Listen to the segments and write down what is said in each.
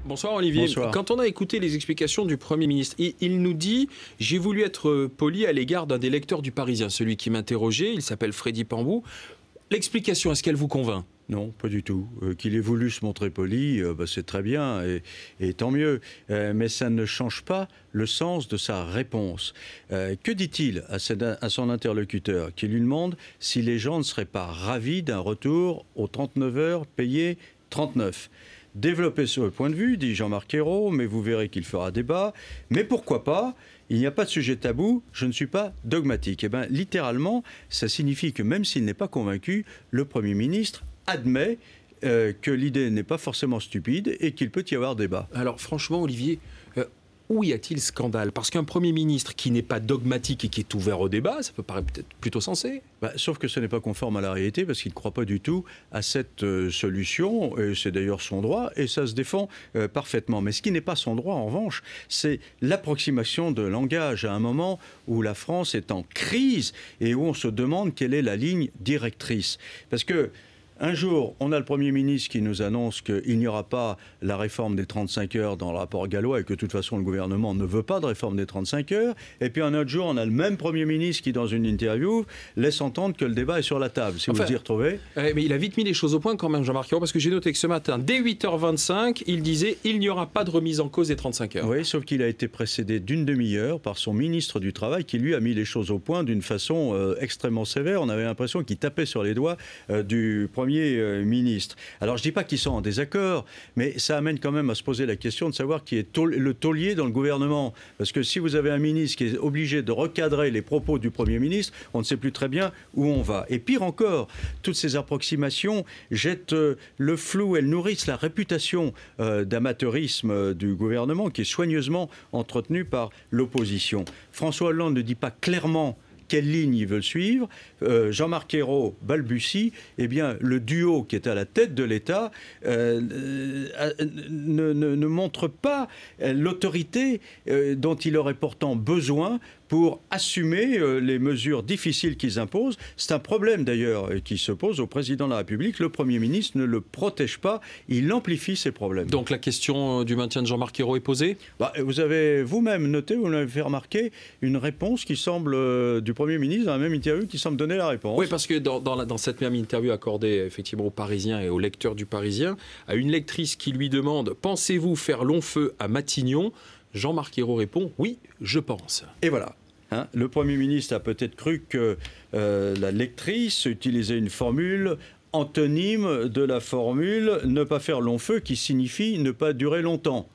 Bonsoir Olivier. Bonsoir. Quand on a écouté les explications du Premier ministre, il nous dit « J'ai voulu être poli à l'égard d'un des lecteurs du Parisien », celui qui m'interrogeait, il s'appelle Freddy Pambou. L'explication, est-ce qu'elle vous convainc ? Non, pas du tout. Qu'il ait voulu se montrer poli, c'est très bien et tant mieux. Mais ça ne change pas le sens de sa réponse. Que dit-il à son interlocuteur qui lui demande si les gens ne seraient pas ravis d'un retour aux 39 heures payées 39 ? Développez ce point de vue, dit Jean-Marc Ayrault, mais vous verrez qu'il fera débat. Mais pourquoi pas ? Il n'y a pas de sujet tabou, je ne suis pas dogmatique. Eh bien, littéralement, ça signifie que même s'il n'est pas convaincu, le Premier ministre admet que l'idée n'est pas forcément stupide et qu'il peut y avoir débat. Alors franchement, Olivier, où y a-t-il scandale ? Parce qu'un Premier ministre qui n'est pas dogmatique et qui est ouvert au débat, ça peut paraître peut-être plutôt sensé. Sauf que ce n'est pas conforme à la réalité parce qu'il ne croit pas du tout à cette solution. Et c'est d'ailleurs son droit et ça se défend parfaitement. Mais ce qui n'est pas son droit, en revanche, c'est l'approximation de langage à un moment où la France est en crise et où on se demande quelle est la ligne directrice. Parce que un jour, on a le Premier ministre qui nous annonce qu'il n'y aura pas la réforme des 35 heures dans le rapport Gallois et que de toute façon le gouvernement ne veut pas de réforme des 35 heures. Et puis un autre jour, on a le même Premier ministre qui, dans une interview, laisse entendre que le débat est sur la table. Si vous y retrouvez. Mais il a vite mis les choses au point quand même, Jean-Marc Ayrault, parce que j'ai noté que ce matin, dès 8h25, il disait « Il n'y aura pas de remise en cause des 35 heures ». Oui, sauf qu'il a été précédé d'une demi-heure par son ministre du Travail qui, lui, a mis les choses au point d'une façon extrêmement sévère. On avait l'impression qu'il tapait sur les doigts du Premier ministre. Alors je ne dis pas qu'ils sont en désaccord, mais ça amène quand même à se poser la question de savoir qui est le taulier dans le gouvernement. Parce que si vous avez un ministre qui est obligé de recadrer les propos du Premier ministre, on ne sait plus très bien où on va. Et pire encore, toutes ces approximations jettent le flou, elles nourrissent la réputation d'amateurisme du gouvernement qui est soigneusement entretenu par l'opposition. François Hollande ne dit pas clairement quelle ligne ils veulent suivre. Jean-Marc Ayrault balbutie. Eh bien, le duo qui est à la tête de l'État ne montre pas l'autorité dont il aurait pourtant besoin pour assumer les mesures difficiles qu'ils imposent. C'est un problème d'ailleurs qui se pose au président de la République. Le Premier ministre ne le protège pas, il amplifie ces problèmes. Donc la question du maintien de Jean-Marc Ayrault est posée ? Vous avez vous-même noté, vous l'avez fait remarquer, une réponse qui semble, du Premier ministre, dans la même interview, qui semble donner la réponse. Oui, parce que dans cette même interview accordée effectivement aux Parisiens et aux lecteurs du Parisien, à une lectrice qui lui demande « Pensez-vous faire long feu à Matignon ?» Jean-Marc Ayrault répond « Oui, je pense ». Et voilà. Le Premier ministre a peut-être cru que la lectrice utilisait une formule antonyme de la formule « ne pas faire long feu » qui signifie « ne pas durer longtemps ».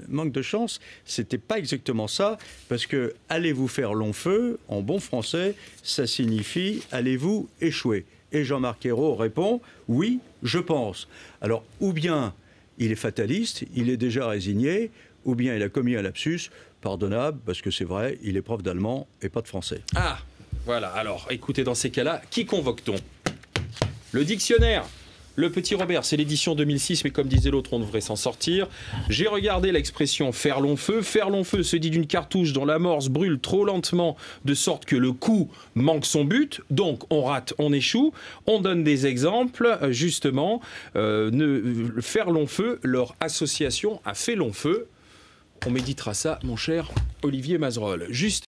Manque de chance, c'était pas exactement ça, parce que « allez-vous faire long feu » en bon français, ça signifie « allez-vous échouer ». Et Jean-Marc Ayrault répond « oui, je pense ». Alors, ou bien il est fataliste, il est déjà résigné, ou bien il a commis un lapsus, pardonnable, parce que c'est vrai, il est prof d'allemand et pas de français. Ah, voilà, alors écoutez, dans ces cas-là, qui convoque-t-on ? Le dictionnaire. Le Petit Robert, c'est l'édition 2006, mais comme disait l'autre, on devrait s'en sortir. J'ai regardé l'expression « faire long feu ». Faire long feu se dit d'une cartouche dont l'amorce brûle trop lentement, de sorte que le coup manque son but. Donc, on rate, on échoue. On donne des exemples, justement. Faire long feu, leur association a fait long feu. On méditera ça, mon cher Olivier Mazerolle. Juste